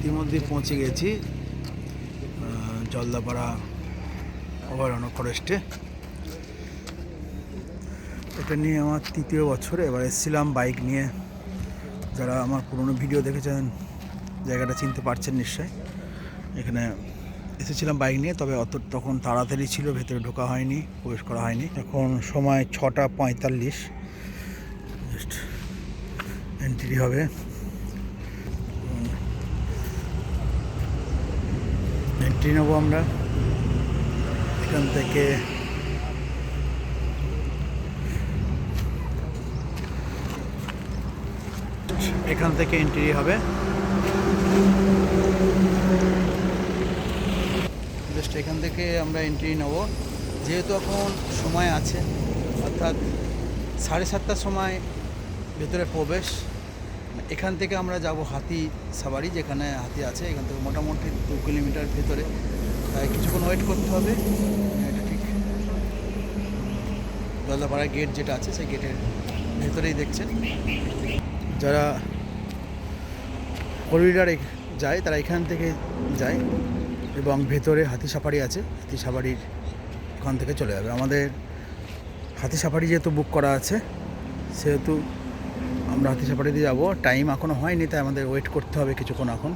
ইতিমধ্যে পৌঁছে গেছি জলদাপাড়া অভয়ারণ্য ফরেস্টে। এটা নিয়ে আমার 3য় বছর। এবার এসেছিলাম বাইক নিয়ে। যারা আমার পুরনো ভিডিও দেখেছেন জায়গাটা চিনতে পারছেন নিশ্চয়। এখানে এসেছিলাম বাইক নিয়ে, তবে তখন তাড়াতাড়ি ছিল, ভেতরে ঢোকা হয়নি, প্রবেশ করা হয়নি। এখন সময় 6:45, জাস্ট এন্ট্রি হবে। এন্ট্রি নেবো আমরা এখান থেকে। এখান থেকে এন্ট্রি হবে। জাস্ট এখান থেকে আমরা এন্ট্রি নেব। যেহেতু এখন সময় আছে, অর্থাৎ 7:30টার সময় ভেতরে প্রবেশ। এখান থেকে আমরা যাব হাতি সাবারি, যেখানে হাতি আছে। এখান থেকে মোটামুটি 2 কিলোমিটার ভেতরে, তাই কিছুক্ষণ ওয়েট করতে হবে। এটা ঠিক জলদাপাড়ার গেট যেটা আছে সেই গেটের ভেতরেই দেখছেন। যারা করিডোরে যায় তারা এখান থেকে যায় এবং ভেতরে হাতি সাফারি আছে। হাতি সাফারির ওখান থেকে চলে যাবে। আমাদের হাতি সাফারি যেহেতু বুক করা আছে, সেহেতু আমরা হাতি সাফারিতে যাব। টাইম এখনও হয়নি, তাই আমাদের ওয়েট করতে হবে কিছুক্ষণ এখন।